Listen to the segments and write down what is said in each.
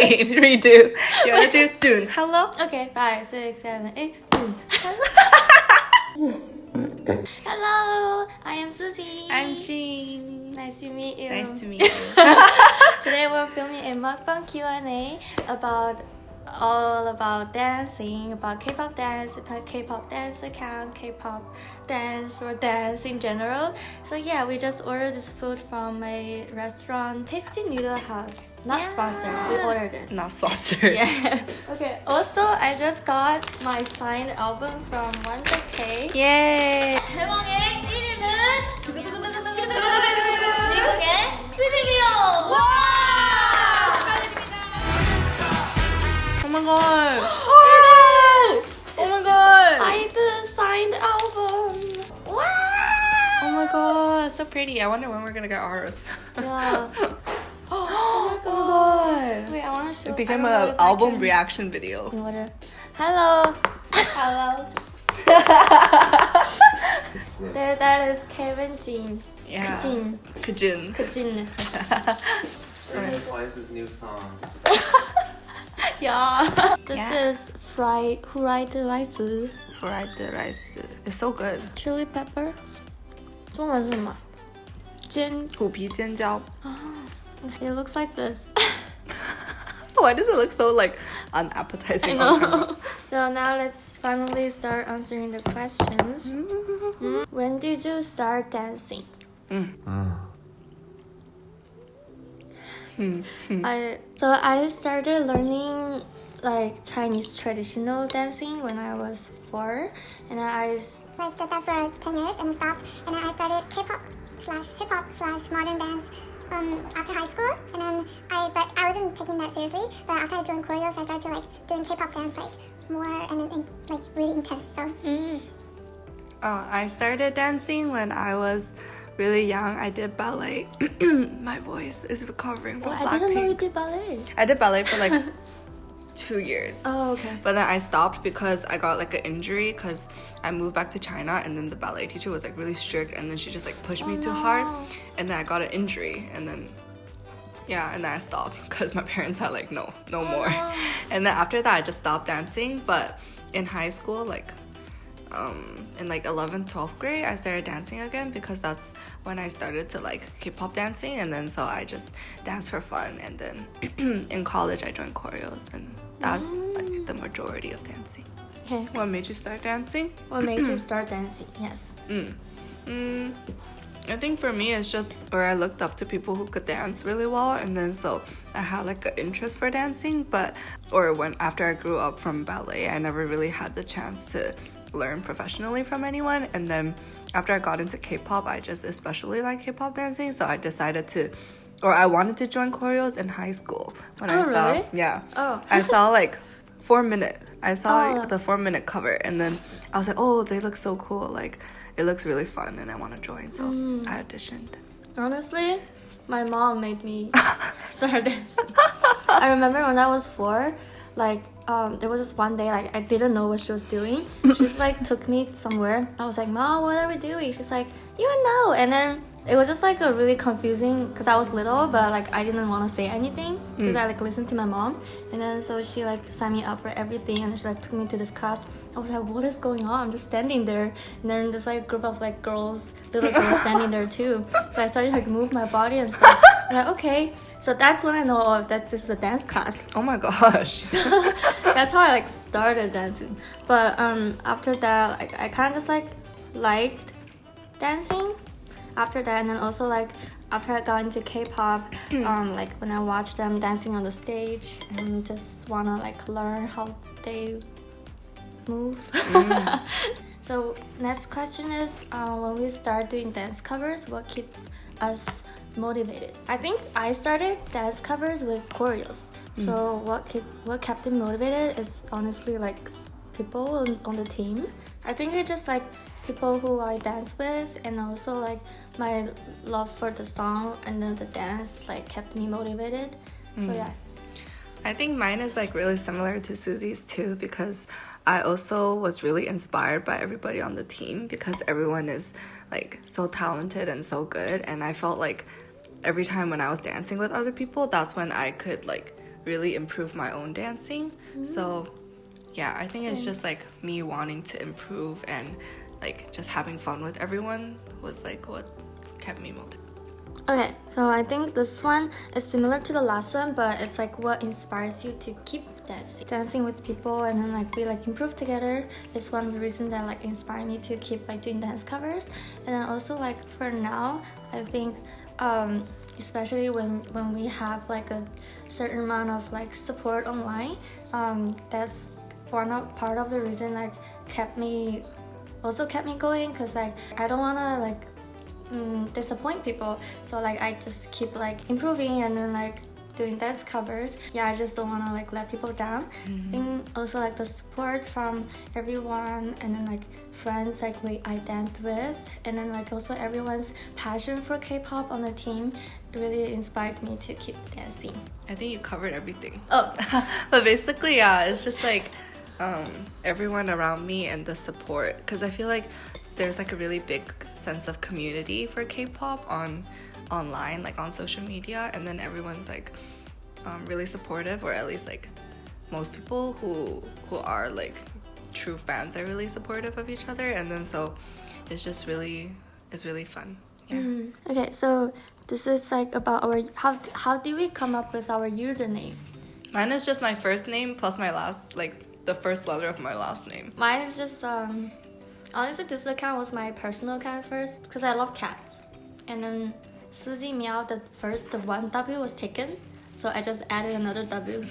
Wait, redo. You wanna do Dune? Hello? Okay, 5, 6, 7, 8. Hello, I am Susie. I'm Jean. Nice to meet you. Nice to meet you. Today we're filming a mukbang Q&A all about dancing, about K-pop dance, K-pop dance account, K-pop dance or dance in general. So yeah, we just ordered this food from a restaurant, Tasty Noodle House. Not sponsored, we ordered it. Not sponsored. Yeah. Okay. Also, I just got my signed album from Wonder K. Yay! 대망의 1위는 미국의 스비비오. Oh my god! Oh my god! I did signed album. Wow! Oh my god, so pretty. I wonder when we're gonna get ours. Yeah. Oh my Oh my god! Wait, I want to show. It became I don't know an if I album can- reaction video. In order. Hello. Hello. There, that is Kevin Jean. Yeah. Kajin. Kajin. Kajin. Ernie Twice's new song. Yeah. This Yeah. is fried rice. Fried rice. It's so good. Chili pepper. 中文是什么？煎。虎皮尖椒. It looks like this. Why does it look so like unappetizing? I on camera? know. So now let's finally start answering the questions. When did you start dancing? I started learning like Chinese traditional dancing when I was 4, and I Like did that for 10 years and then stopped, and then I started K-pop slash hip-hop slash modern dance after high school, and then but I wasn't taking that seriously, but after I joined Koreos I started to like doing K-pop dance like more and then like really intense, so I started dancing when I was really young. I did ballet. My voice is recovering from I didn't know you Blackpink. did ballet. I did ballet for like 2 years. Oh, okay. But then I stopped because I got like an injury because I moved back to China, and then the ballet teacher was like really strict, and then she just like pushed me too hard, and then I got an injury, and then and then I stopped because my parents had like no more. And then after that I just stopped dancing. But in high school, like in like 11th 12th grade, I started dancing again because that's when I started to like K-pop dancing, and then so I just danced for fun. And then in college I joined Koreos, and that's like the majority of dancing. Okay. What made you start dancing? What made you start dancing? Yes. I think for me it's just where I looked up to people who could dance really well, and then so I had like an interest for dancing. After I grew up from ballet, I never really had the chance to learn professionally from anyone. And then after I got into K-pop, I just especially like K-pop dancing, so I decided I wanted to join Koreos in high school when I saw really? I saw like 4 Minute. I saw the 4 Minute cover, and then I was like, oh, they look so cool, like it looks really fun and I want to join, so I auditioned. Honestly, my mom made me start dancing. I remember when I was 4, like there was this one day like I didn't know what she was doing. She just like took me somewhere. I was like, Mom, what are we doing? She's like, you don't know. And then it was just like a really confusing because I was little, but like I didn't want to say anything because I like listened to my mom. And then so she like signed me up for everything, and she like took me to this class. I was like, what is going on? I'm just standing there, and then there's like a group of like little girls standing there too. So I started to like move my body and stuff. I'm like, okay. So that's when I know that this is a dance class. Oh my gosh. That's how I like started dancing. But after that, like I kind of just like liked dancing after that. And then also like after I got into K-pop, like when I watched them dancing on the stage and just wanna like learn how they move. So next question is, when we start doing dance covers, what keep us motivated? I think I started dance covers with Koreos. So what kept them motivated is honestly like people on the team. I think it's just like people who I dance with, and also like my love for the song and then the dance like kept me motivated. So yeah. I think mine is like really similar to Susie's too, because I also was really inspired by everybody on the team because everyone is like so talented and so good, and I felt like every time when I was dancing with other people, that's when I could like really improve my own dancing. So yeah, I think it's just like me wanting to improve and like just having fun with everyone was like what kept me motivated. Okay, so I think this one is similar to the last one, but it's like what inspires you to keep dancing. Dancing with people and then like we like improve together is one of the reasons that like inspire me to keep like doing dance covers. And then also like for now, I think especially when we have like a certain amount of like support online, that's part of the reason like kept me going, because like I don't want to like disappoint people, so like I just keep like improving and then like doing dance covers. Yeah, I just don't want to like let people down. I think also like the support from everyone and then like friends like I danced with, and then like also everyone's passion for K-pop on the team really inspired me to keep dancing. I think you covered everything. Oh. But basically, yeah, it's just like everyone around me and the support, because I feel like there's like a really big sense of community for K-pop online, like on social media, and then everyone's like really supportive, or at least like most people who are like true fans are really supportive of each other, and then so it's really fun. Yeah. Okay, so this is like about our how did we come up with our username? Mine is just my first name plus my last, like the first letter of my last name. Mine is just honestly, this account was my personal account first because I love cats. And then Suzy Meow, the one W was taken, so I just added another W.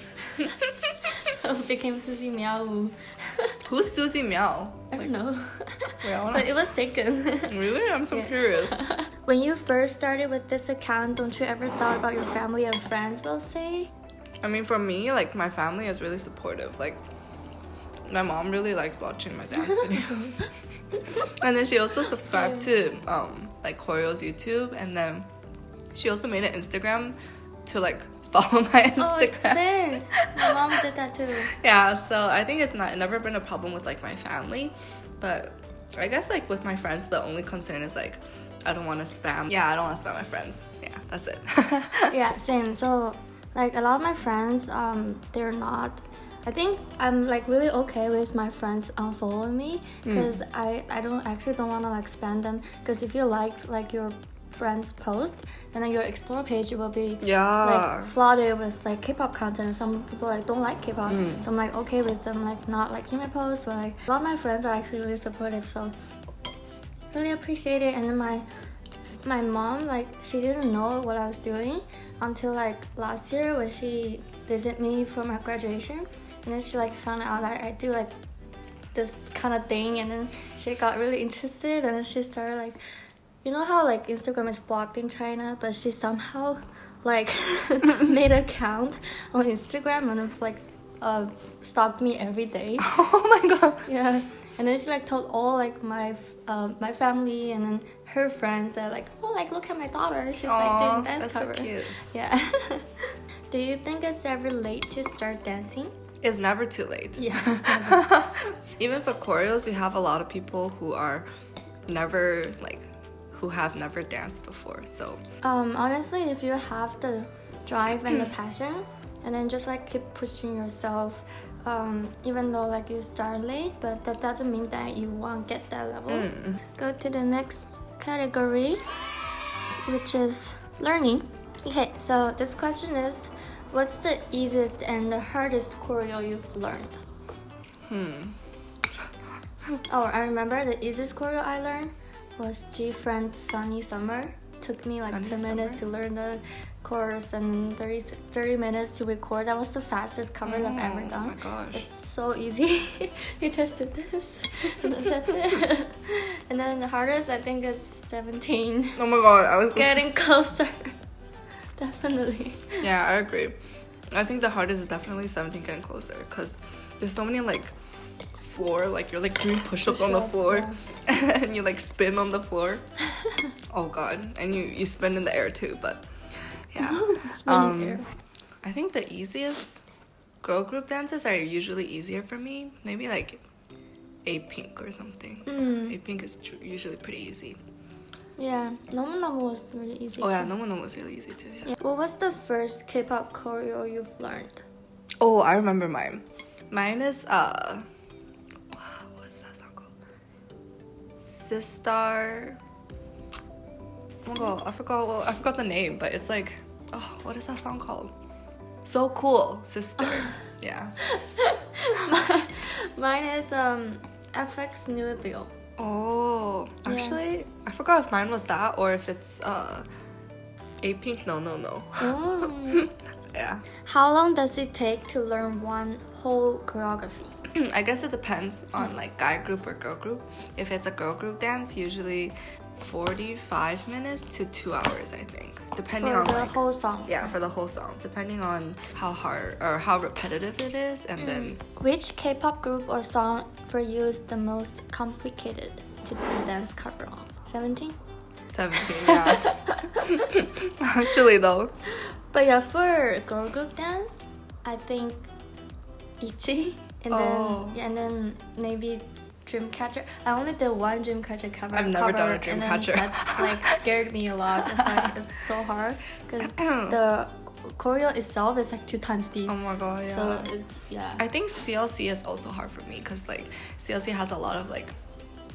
So it became Suzy Meow. Who's Suzy Meow? I don't know. Wait, I wanna... But it was taken. Really? I'm so curious. When you first started with this account, don't you ever thought about your family and friends will say? I mean, for me, like my family is really supportive. Like my mom really likes watching my dance videos. And then she also subscribed to like Koreos YouTube, and then she also made an Instagram to like follow my Instagram. Oh, same. My mom did that too. Yeah, so I think it's never been a problem with like my family, but I guess like with my friends the only concern is like I don't want to spam. Yeah, I don't want to spam my friends. Yeah, that's it. Yeah, same. So like a lot of my friends, they're not. I think I'm like really okay with my friends unfollowing me, because I don't want to like spam them, because if you like your friends post, and then your explore page will be like flooded with like K-pop content. Some people like don't like K-pop, so I'm like okay with them like not liking my posts, or like a lot of my friends are actually really supportive, so really appreciate it. And then my mom, like she didn't know what I was doing until like last year when she visited me for my graduation. And then she like found out that I do like this kind of thing, and then she got really interested, and then she started like, you know how like Instagram is blocked in China, but she somehow like made an account on Instagram and like stalked me every day. Oh my god. Yeah. And then she like told all like my family and then her friends that like, oh, like look at my daughter, she's like doing dance cover. So cute. Yeah. Do you think it's ever late to start dancing? It's never too late. Yeah. Even for choreos, we have a lot of people who have never danced before. So honestly, if you have the drive and the passion, and then just like keep pushing yourself, even though like you start late, but that doesn't mean that you won't get that level. Go to the next category, which is learning. Okay, so this question is, what's the easiest and the hardest choreo you've learned? Oh, I remember the easiest choreo I learned was G-Friend's Sunny Summer. Took me like 2 minutes to learn the chorus and 30 minutes to record. That was the fastest cover I've ever done. Oh my gosh. It's so easy. You just did this, and then that's it. And then the hardest, I think it's 17. Oh my god, I was Getting closer. Definitely. Yeah, I agree. I think the hardest is definitely 17 getting closer, because there's so many like floor, like you're like doing push-ups on the floor, and you like spin on the floor. Oh god, and you spin in the air too, but yeah. I think the easiest girl group dances are usually easier for me. Maybe like A-Pink or something. A-Pink is usually pretty easy. Yeah, Nomu Nomu was really easy. Oh yeah, too. no one was really easy too. Yeah. Yeah. What was the first K-pop choreo you've learned? Oh, I remember mine. Mine is what's that song called? Sistar. Oh my god, I forgot the name, but it's like, oh, what is that song called? So Cool, Sister. Yeah. Mine is FX New Bill. Oh, Yeah. actually, I forgot if mine was that or if it's A Pink. No. Oh. Yeah. How long does it take to learn one whole choreography? I guess it depends on like guy group or girl group. If it's a girl group dance, usually 45 minutes to 2 hours, I think, depending For on the like, whole song. yeah, for the whole song, depending on how hard or how repetitive it is, and then Which K-pop group or song for you is the most complicated to do dance cover on? 17? 17. Yeah. Actually, though. But yeah, for girl group dance, I think ITZY and Oh. then maybe Dreamcatcher. I only did one Dreamcatcher cover. I've never done a and then Dreamcatcher. That's like scared me a lot. It's like it's so hard because the choreo itself is like 2 times speed. Oh my god, yeah. So it's yeah. I think CLC is also hard for me because like CLC has a lot of like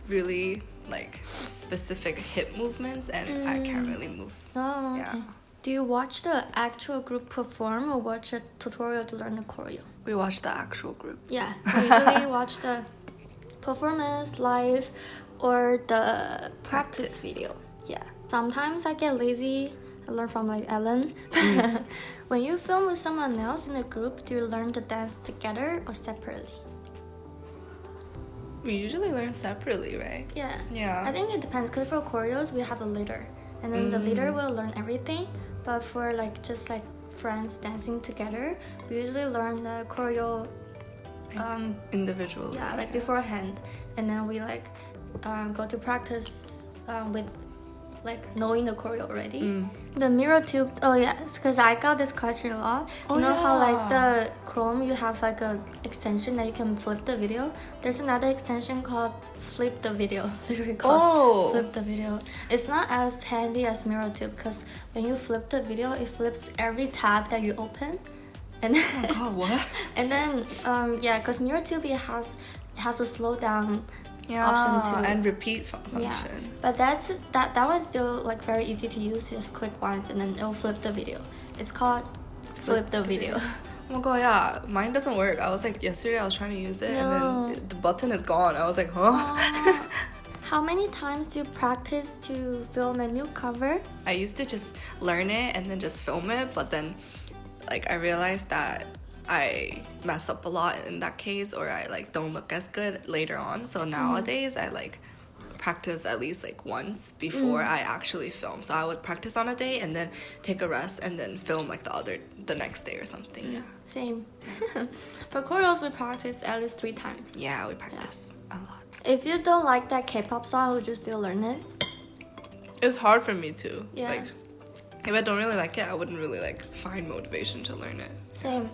really like specific hip movements, and I can't really move. Oh, okay. Yeah. Do you watch the actual group perform or watch a tutorial to learn the choreo? We watched the actual group. Yeah, I usually watch the performance live or the practice video. Yeah. Sometimes I get lazy. I learn from like Ellen. When you film with someone else in a group, do you learn the dance together or separately? We usually learn separately, right? Yeah. Yeah. I think it depends because for choreos we have a leader, and then the leader will learn everything. But for like just like friends dancing together, we usually learn the choreo. Individually. Yeah, like beforehand, and then we like go to practice with like knowing the choreo already. The mirror tube. Oh yes, because I got this question a lot. You know how like the Chrome you have like a extension that you can flip the video. There's another extension called flip the video. Literally called flip the video. It's not as handy as mirror tube because when you flip the video, it flips every tab that you open. And Oh god, what? and then yeah, because mirror tube it has a slow down Yeah, option too. and repeat function. Yeah, but that one's still like very easy to use. Just click once and then it'll flip the video. It's called flip the video. Oh my god, yeah. Mine doesn't work. I was like, yesterday I was trying to use it and then the button is gone. I was like, huh? How many times do you practice to film a new cover? I used to just learn it and then just film it, but then like I realized that I mess up a lot in that case, or I like don't look as good later on. So nowadays I like practice at least like once before I actually film. So I would practice on a day and then take a rest and then film like the next day or something. Yeah. Same. For choreos, we practice at least 3 times. Yeah, we practice a lot. If you don't like that K-pop song, would you still learn it? It's hard for me too. Yeah. Like if I don't really like it, I wouldn't really like find motivation to learn it. Same.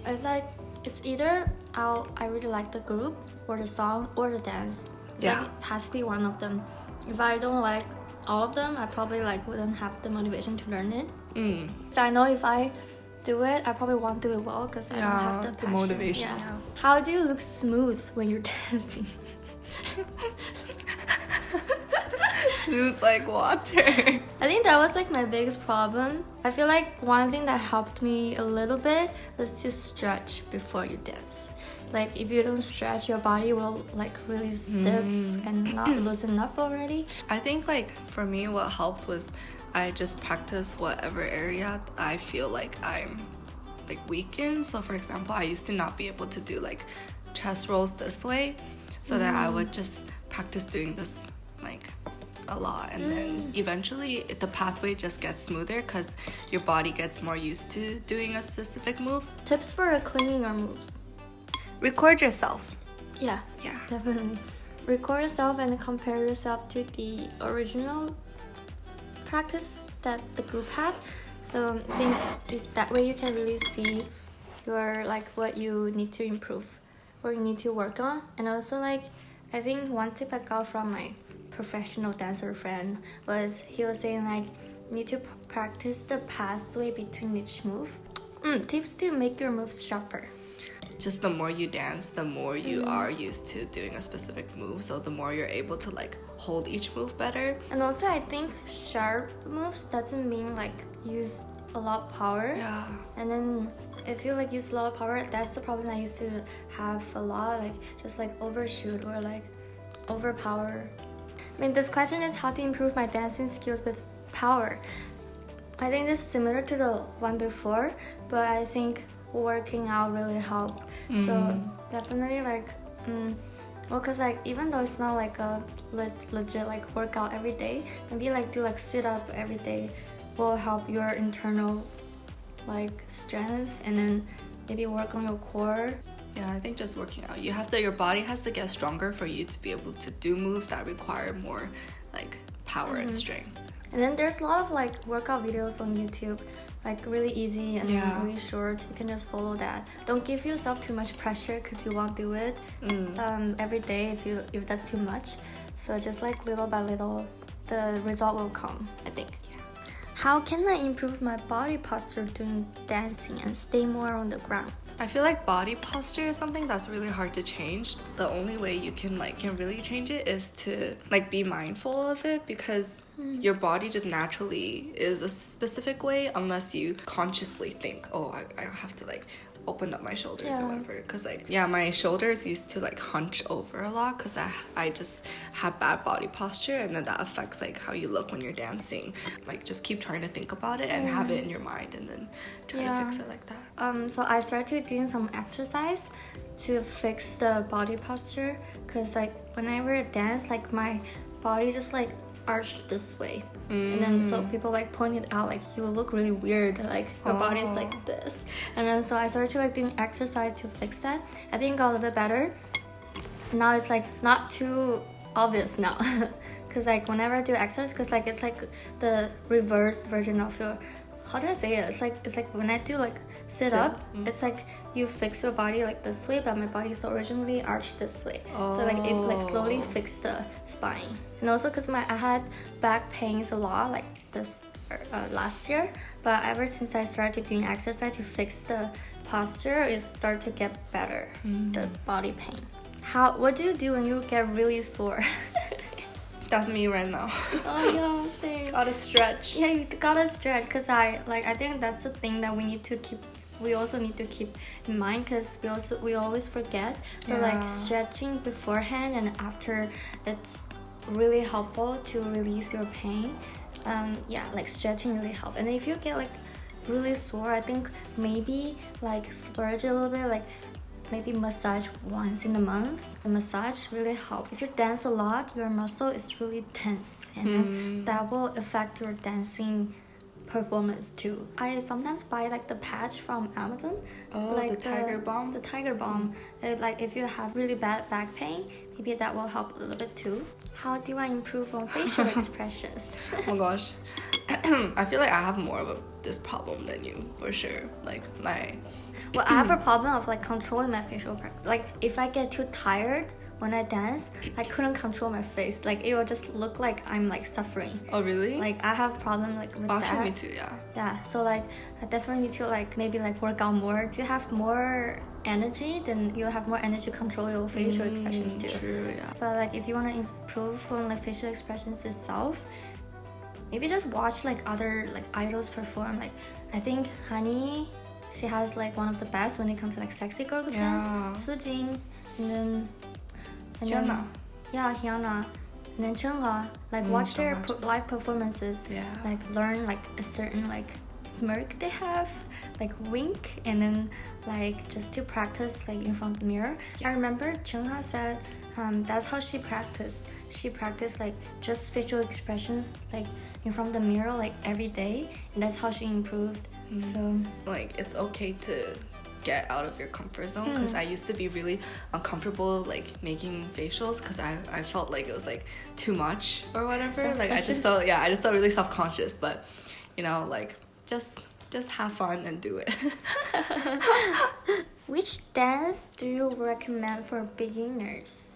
It's like it's either I really like the group or the song or the dance. It's Yeah. like it has to be one of them. If I don't like all of them, I probably like wouldn't have the motivation to learn it. So I know if I do it, I probably won't do it well because I don't have the the passion. motivation, yeah. How do you look smooth when you're dancing? Smooth like water. I think that was like my biggest problem. I feel like one thing that helped me a little bit was to stretch before you dance. Like if you don't stretch, your body will like really stiff and not loosen up already. I think like for me what helped was I just practice whatever area I feel like I'm like weak in. So for example, I used to not be able to do like chest rolls this way, so that I would just practice doing this like a lot, and then eventually the pathway just gets smoother because your body gets more used to doing a specific move. Tips for cleaning your moves. Record yourself. Yeah, Yeah. definitely. Record yourself and compare yourself to the original practice that the group had. So I think that way you can really see your like what you need to improve or you need to work on. And also like I think one tip I got from my professional dancer friend he was saying like need to practice the pathway between each move. Tips to make your moves sharper. Just the more you dance, the more you are used to doing a specific move, so the more you're able to like hold each move better. And also I think sharp moves doesn't mean like use a lot of power. Yeah. And then if you like use a lot of power, that's the problem I used to have a lot, like just like overshoot or like overpower. I mean, this question is how to improve my dancing skills with power. I think this is similar to the one before, but I think working out really helped. So definitely like, well, cause like even though it's not like a legit like workout every day, maybe like do like sit up every day will help your internal like strength, and then maybe work on your core. Yeah, I think just working out. Your body has to get stronger for you to be able to do moves that require more like power and strength. And then there's a lot of like workout videos on YouTube, like really easy and really short. You can just follow that. Don't give yourself too much pressure because you won't do it every day if that's too much. So just like little by little, the result will come, I think. How can I improve my body posture during dancing and stay more on the ground? I feel like body posture is something that's really hard to change. The only way you can really change it is to like be mindful of it, because your body just naturally is a specific way unless you consciously think, oh, I have to like open up my shoulders or whatever, because like my shoulders used to like hunch over a lot because I just have bad body posture, and then that affects like how you look when you're dancing. Like just keep trying to think about it and have it in your mind, and then try to fix it like that. So I started doing some exercise to fix the body posture, because like whenever I dance, like my body just like arched this way, and then so people like pointed out like you look really weird, like your body's like this. And then so I started to like doing exercise to fix that. I think it got a little bit better. Now it's like not too obvious now, because like whenever I do exercise, because like it's like the reversed version of your, how do I say it? It's like when I do like sit up, it's like you fix your body like this way, but my body is originally arched this way. So like it like slowly fixed the spine. And also because I had back pains a lot like this last year, but ever since I started doing exercise to fix the posture, it started to get better, the body pain. What do you do when you get really sore? That's me right now. Oh yeah, same. Gotta stretch. Yeah, you gotta stretch, because I think that's a thing that we also need to keep in mind, because we always forget. But like stretching beforehand and after, it's really helpful to release your pain. Like stretching really helps. And if you get like really sore, I think maybe like splurge a little bit, like maybe massage once in a month. The massage really helps. If you dance a lot, your muscle is really tense, and that will affect your dancing performance too. I sometimes buy like the patch from Amazon, like the Tiger Balm. The Tiger Balm. Like if you have really bad back pain, maybe that will help a little bit too. How do I improve on facial expressions? Oh my gosh. I feel like I have more of this problem than you, for sure. Like Well, I have a problem of like controlling my facial expressions. Like if I get too tired when I dance, I couldn't control my face. Like it will just look like I'm like suffering. Oh really? Like I have problem like with that. Actually, me too. Yeah. Yeah. So like I definitely need to like maybe like work out more. If you have more energy, then you have more energy to control your facial expressions too. True. Yeah. But like if you want to improve on like facial expressions itself, maybe just watch like other like idols perform. Like I think Hani, she has like one of the best when it comes to like sexy girl dance. Sujin, and then Hyuna. Hyuna, and then Chungha. Like watch their live performances. Yeah. Like learn like a certain like smirk they have, like wink, and then like just to practice like in front of the mirror. I remember Chungha said that's how she practiced. She practiced like just facial expressions like in front of the mirror like every day, and that's how she improved. So like it's okay to get out of your comfort zone, because I used to be really uncomfortable like making facials, because I felt like it was like too much or whatever. Like I just felt really self-conscious. But you know, like just have fun and do it. which dance do you recommend for beginners?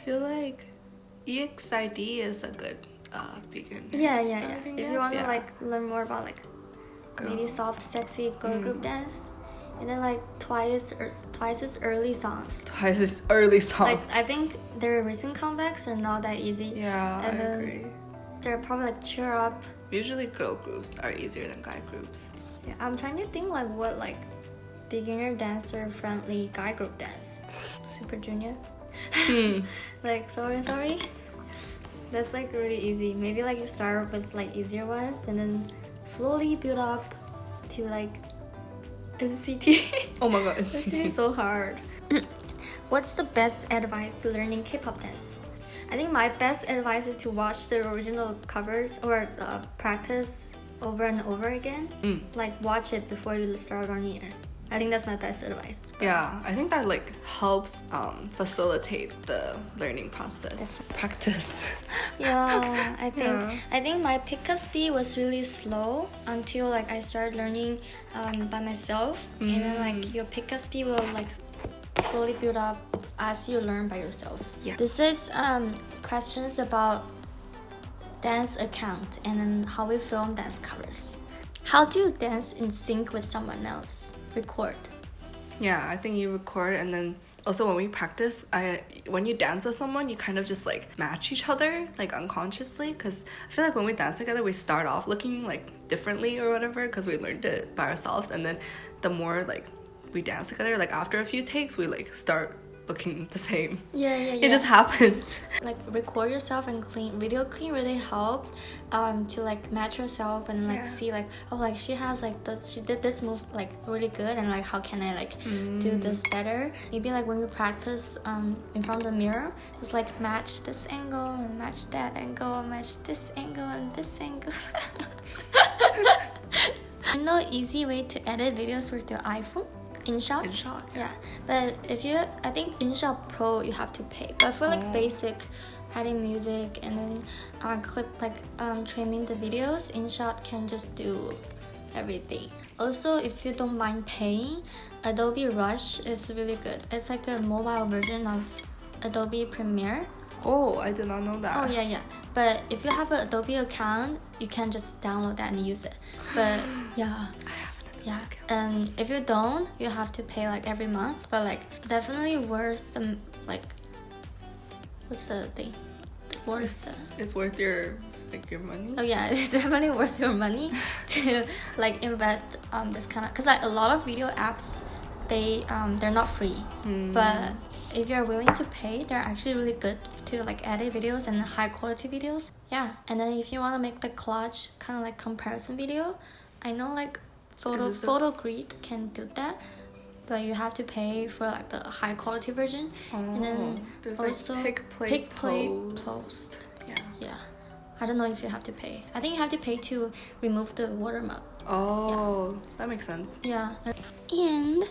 feel like EXID is a good beginner. Yeah. starting If you dance, want to yeah. like learn more about like maybe Girl. soft, sexy girl group dance, and then like Twice's early songs. Twice's early songs. Like I think their recent comebacks are not that easy. yeah, and I then agree. They're probably like cheer up. Usually girl groups are easier than guy groups. Yeah, I'm trying to think like what like beginner dancer friendly guy group dance. Super Junior. Like sorry. That's like really easy. Maybe like you start with like easier ones and then slowly build up to like NCT. Oh my god, NCT is so hard. What's the best advice to learning K-pop dance? I think my best advice is to watch the original covers or practice over and over again. Like watch it before you start learning it. I think that's my best advice. Yeah, I think that like helps facilitate the learning process. Practice. Yeah, I think Yeah. I think my pickup speed was really slow until like I started learning by myself, and then like your pickup speed will like slowly build up as you learn by yourself. Yeah. This is questions about dance account and then how we film dance covers. How do you dance in sync with someone else? Record. Yeah, I think you record, and then also when we practice, when you dance with someone, you kind of just like match each other like unconsciously, because I feel like when we dance together, we start off looking like differently or whatever because we learned it by ourselves, and then the more like we dance together, like after a few takes, we like start looking the same. Yeah. It just happens. Like record yourself and video clean really helped to like match yourself and like see like, oh, like she has like this, she did this move like really good, and like how can I like do this better. Maybe like when we practice in front of the mirror, just like match this angle and match that angle and match this angle and this angle. I know easy way to edit videos with your iPhone. InShot? InShot. Yeah, but I think InShot Pro you have to pay. But for like basic adding music and then clip like trimming the videos, InShot can just do everything. Also, if you don't mind paying, Adobe Rush is really good. It's like a mobile version of Adobe Premiere. Oh, I did not know that. Oh yeah. But if you have an Adobe account, you can just download that and use it. But yeah. Yeah, and if you don't, you have to pay like every month. But like definitely worth the like. What's the thing? It's worth your money. Oh yeah, it's definitely worth your money to like invest this kind of, because like a lot of video apps, they're not free. But if you're willing to pay, they're actually really good to like edit videos and high quality videos. Yeah, and then if you want to make the collage kind of like comparison video, I know like Photogrid can do that, but you have to pay for like the high quality version. And then there's also like pick, play, post. Yeah, I don't know if you have to pay. I think you have to pay to remove the watermark. Oh, that makes sense. Yeah. And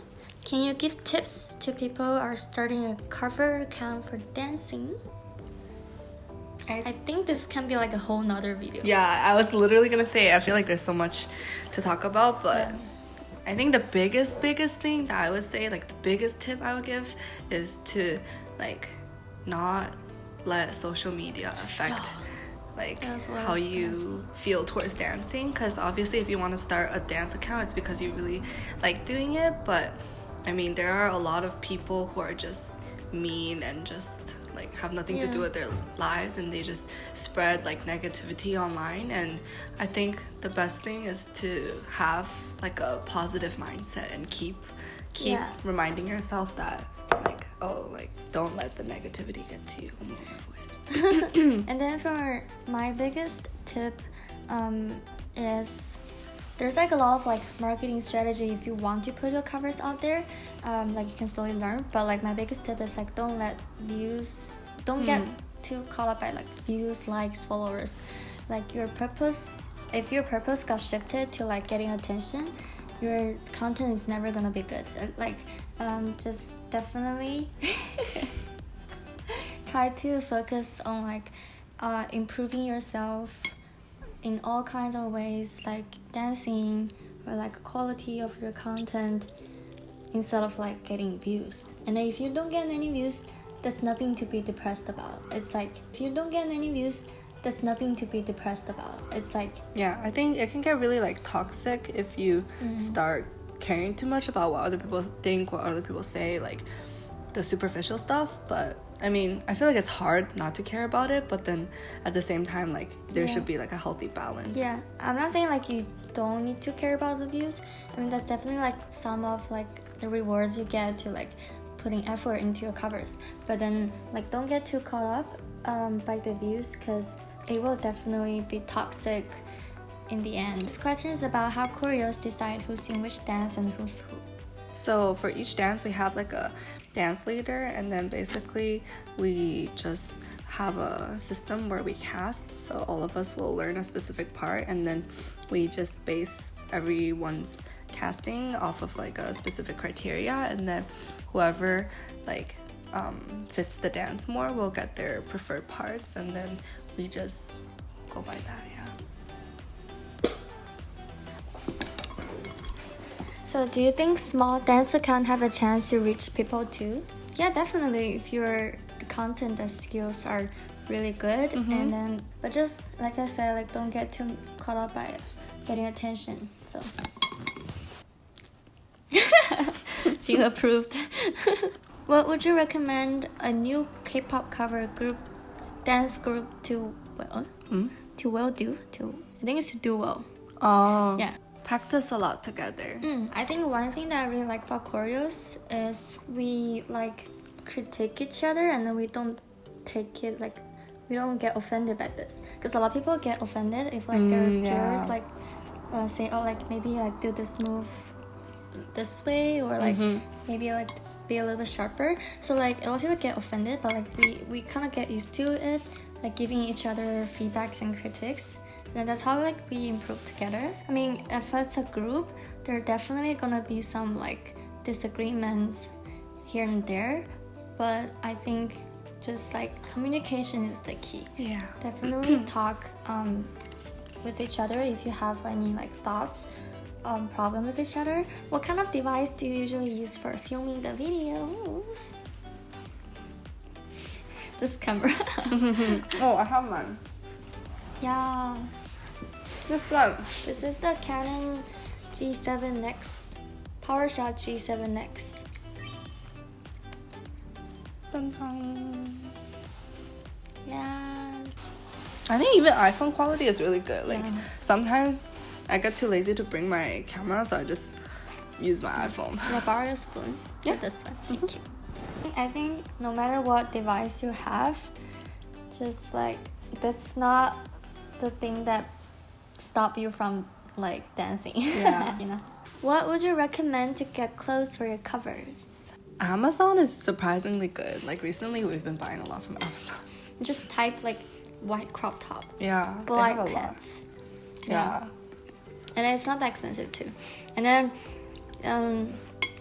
can you give tips to people who are starting a cover account for dancing? I think this can be like a whole nother video. Yeah, I was literally gonna say, I feel like there's so much to talk about, but I think the biggest thing that I would say, like the biggest tip I would give is to like not let social media affect like how you feel towards dancing, because obviously if you want to start a dance account, it's because you really like doing it. But I mean, there are a lot of people who are just mean and just like have nothing to do with their lives, and they just spread like negativity online. And I think the best thing is to have like a positive mindset and keep reminding yourself that like, oh, like don't let the negativity get to you. And then for my biggest tip is there's like a lot of like marketing strategy if you want to put your covers out there, like you can slowly learn. But like my biggest tip is like don't get too caught up by like views, likes, followers. Like if your purpose got shifted to like getting attention, your content is never gonna be good. Like just definitely try to focus on like improving yourself in all kinds of ways, like dancing or like quality of your content, instead of like getting views. And if you don't get any views, that's nothing to be depressed about. It's like if you don't get any views, that's nothing to be depressed about. It's like, yeah, I think it can get really like toxic if you start caring too much about what other people think, what other people say, like the superficial stuff. But I mean, I feel like it's hard not to care about it, but then at the same time, like there should be like a healthy balance. yeah, I'm not saying like you don't need to care about the views. I mean, that's definitely like some of like the rewards you get to like putting effort into your covers. But then like don't get too caught up by the views, because it will definitely be toxic in the end. This question is about how choreos decide who's in which dance and who's who. So for each dance, we have like a dance leader, and then basically we just have a system where we cast. So all of us will learn a specific part, and then we just base everyone's casting off of like a specific criteria, and then whoever like fits the dance more will get their preferred parts, and then we just go by that. So do you think small dance account have a chance to reach people too? Yeah, definitely, if your content and skills are really good. And then, but just like I said, like don't get too caught up by getting attention. So Jing approved. What would you recommend a new K-pop cover group, dance group to I think it's to do well. Oh, Yeah. practice a lot together. I think one thing that I really like about Koreos is we like critique each other, and then we don't take it like, we don't get offended by this, because a lot of people get offended if like their peers like say, oh, like maybe like do this move this way, or like maybe like be a little bit sharper. So like a lot of people get offended, but like we kind of get used to it, like giving each other feedbacks and critiques. And that's how like we improve together. I mean, if it's a group, there are definitely gonna be some like disagreements here and there, but I think just like communication is the key. Yeah. Definitely talk with each other if you have any like thoughts, problem with each other. What kind of device do you usually use for filming the videos? This camera. Oh, I have mine. Yeah. This one. This is the Canon G7X, PowerShot G7X. Dun, dun. Yeah. I think even iPhone quality is really good. Like sometimes I get too lazy to bring my camera, so I just use my iPhone. Can I borrow a spoon? Yeah. This one. Thank you. I think no matter what device you have, just like that's not the thing that stop you from like dancing. Yeah. You know. What would you recommend to get clothes for your covers? Amazon is surprisingly good. Like recently we've been buying a lot from Amazon. Just type like white crop top, Yeah. black they have a lot. pants. Yeah. And it's not that expensive too. And then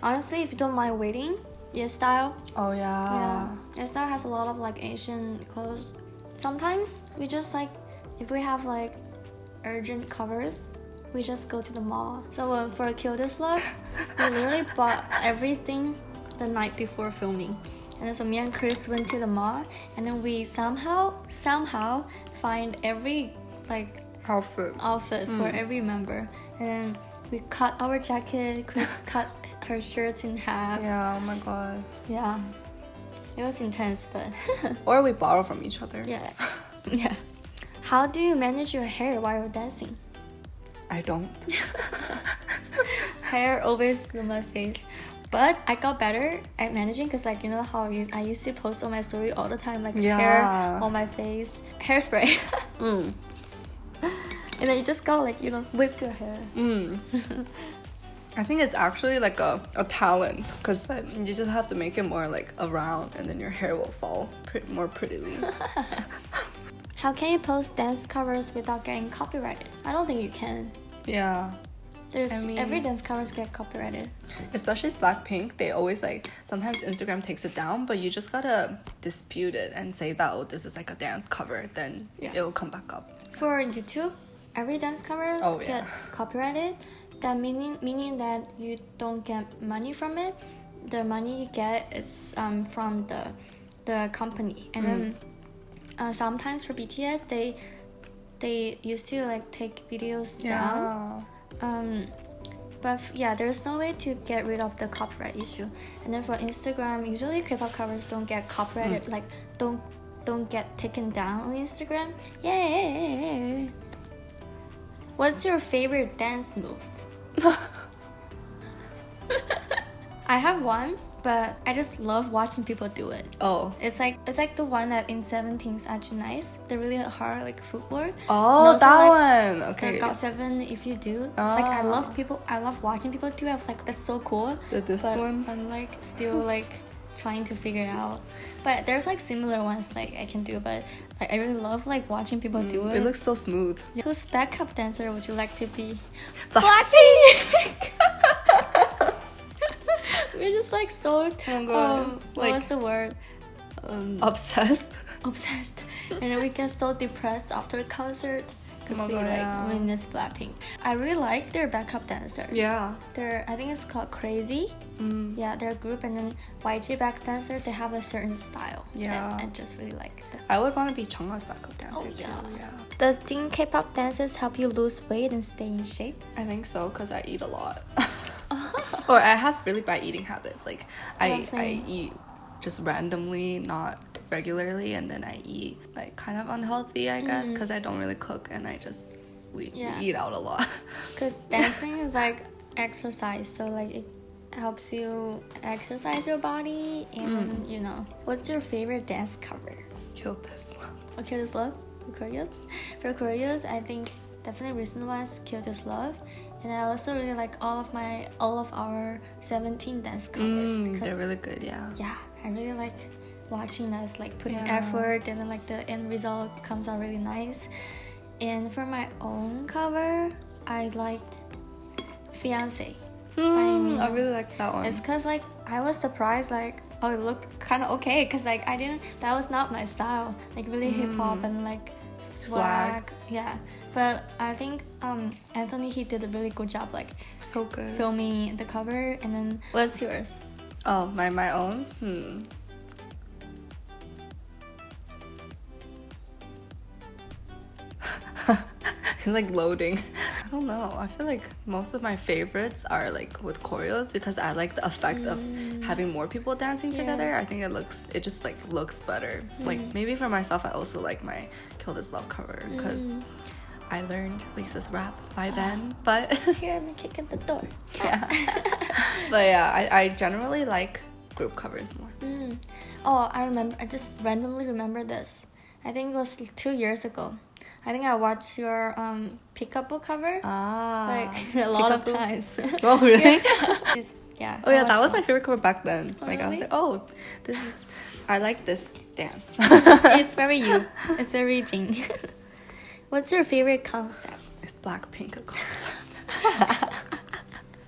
honestly, if you don't mind waiting, YesStyle. Oh yeah. YesStyle has a lot of like Asian clothes. Sometimes we just like, if we have like urgent covers, we just go to the mall. So for Kill This Love, we literally bought everything the night before filming. And then so me and Chris went to the mall, and then we somehow find every like outfit for every member. And then we cut our jacket, Chris cut her shirts in half. Yeah, oh my god. Yeah. It was intense, but Or we borrow from each other. yeah. Yeah. How do you manage your hair while you're dancing? I don't. Hair always in my face. But I got better at managing, because like, you know how I used to post on my story all the time, like hair on my face, hairspray. And then you just go like, you know, whip your hair. I think it's actually like a talent, because you just have to make it more like around, and then your hair will fall more prettily. How can you post dance covers without getting copyrighted? I don't think you can. Yeah. Every dance covers get copyrighted. Especially Blackpink, they always like, sometimes Instagram takes it down, but you just gotta dispute it and say that, oh, this is like a dance cover, then it'll come back up. For YouTube, every dance covers get copyrighted. That meaning that you don't get money from it. The money you get is from the the company, and then sometimes for BTS they used to like take videos down. But yeah, there's no way to get rid of the copyright issue. And then for Instagram, usually K-pop covers don't get copyrighted, like don't get taken down on Instagram. Yay! What's your favorite dance move? I have one, but I just love watching people do it. Oh. It's like the one that in 17 is actually nice. The really hard like footwork. Oh, also, that like, one. Okay. The got 7 if you do. Like I love watching people do it. I was like, that's so cool. This but one? I'm like still like trying to figure it out. But there's like similar ones like I can do, but like I really love like watching people do it. It looks so smooth. Whose backup dancer would you like to be? Blackpink. We're just like so what was the word? Obsessed. Obsessed. And then we get so depressed after the concert because we miss Blackpink. I really like their backup dancers. Yeah. I think it's called Crazy. Yeah, their group, and then YG backup dancer, they have a certain style. Yeah. I just really like them. I would want to be Chungha's backup dancer too. Yeah. Does doing K-pop dances help you lose weight and stay in shape? I think so, because I eat a lot. Or I have really bad eating habits. Like I eat just randomly, not regularly, and then I eat like kind of unhealthy, I guess, because I don't really cook and we eat out a lot. Because dancing is like exercise, so like it helps you exercise your body, and you know. What's your favorite dance cover? Kill This Love. Okay, This Love for Koreos. For Koreos, I think definitely recent ones, Kill This Love. And I also really like all of our 17 dance covers. They're really good, yeah. Yeah, I really like watching us like putting effort, and then like the end result comes out really nice. And for my own cover, I liked Fiancé. I really like that one. It's because like I was surprised, like, oh, it looked kind of okay, because like that was not my style, like really hip hop and like swag. Yeah, but I think Anthony, he did a really good job, like so good filming the cover. And then what's yours? Oh, my own. Like loading. I don't know. I feel like most of my favorites are like with choreos, because I like the effect of having more people dancing together. I think it just like looks better. Like maybe for myself, I also like my Kill This Love cover, because I learned Lisa's rap by then. But here, I'm kicking the door. Yeah. But yeah, I generally like group covers more. Oh, I just randomly remember this. I think it was 2 years ago. I think I watched your Peekaboo cover like a lot of times. Oh really? Yeah. Oh yeah, that was my favorite cover back then. Oh, like really? I was like, I like this dance. It's very you. It's very Jing. What's your favorite concept? It's Blackpink a concept.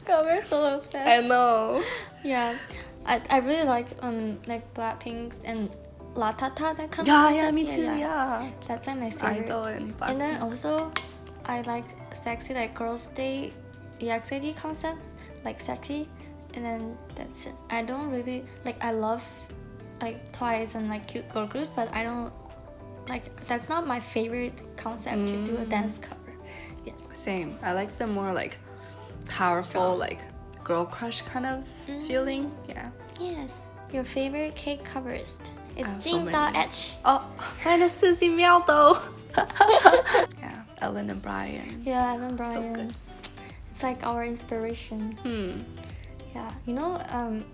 God, we're so obsessed. I know. Yeah, I really like Blackpink's and La Tata, that kind of Yeah, concept. me too. Yeah. That's like my favorite. Idol and Blackpink. And then also, I like sexy, like Girls' Day EXID concept, like sexy. And then that's it. I don't really like. I love like Twice and like cute girl groups, but I don't like. That's not my favorite concept to do a dance cover. Yeah. Same. I like the more like powerful, like girl crush kind of feeling. Yeah. Yes. Your favorite K coverist? It's so Jing.H. Oh, mine is Suzy Miao though. Yeah, Ellen and Brian. Yeah, Ellen and Brian. So good. It's like our inspiration. Yeah, you know,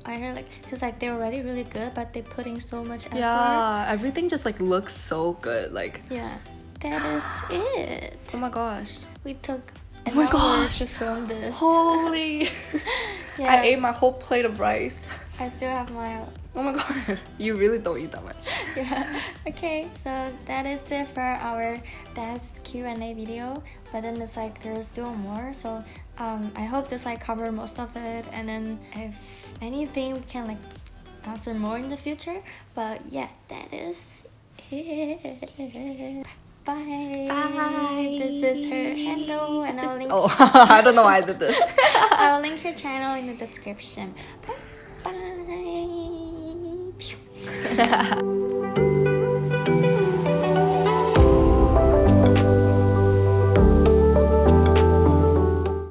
I heard like, cause like they're already really good, but they put in so much effort. Yeah, everything just like looks so good. Like. Yeah, that is it. Oh my gosh. We took an hour to film this. Holy. Yeah. I ate my whole plate of rice. I still have my. Oh my god, you really don't eat that much. Yeah. Okay, so that is it for our dance Q&A video. But then it's like there's still more. So I hope this like cover most of it. And then if anything, we can like answer more in the future. But yeah, that is it. Bye. Bye. This is her handle, and I'll link. Oh, I don't know why I did this. I'll link her channel in the description. Bye. it.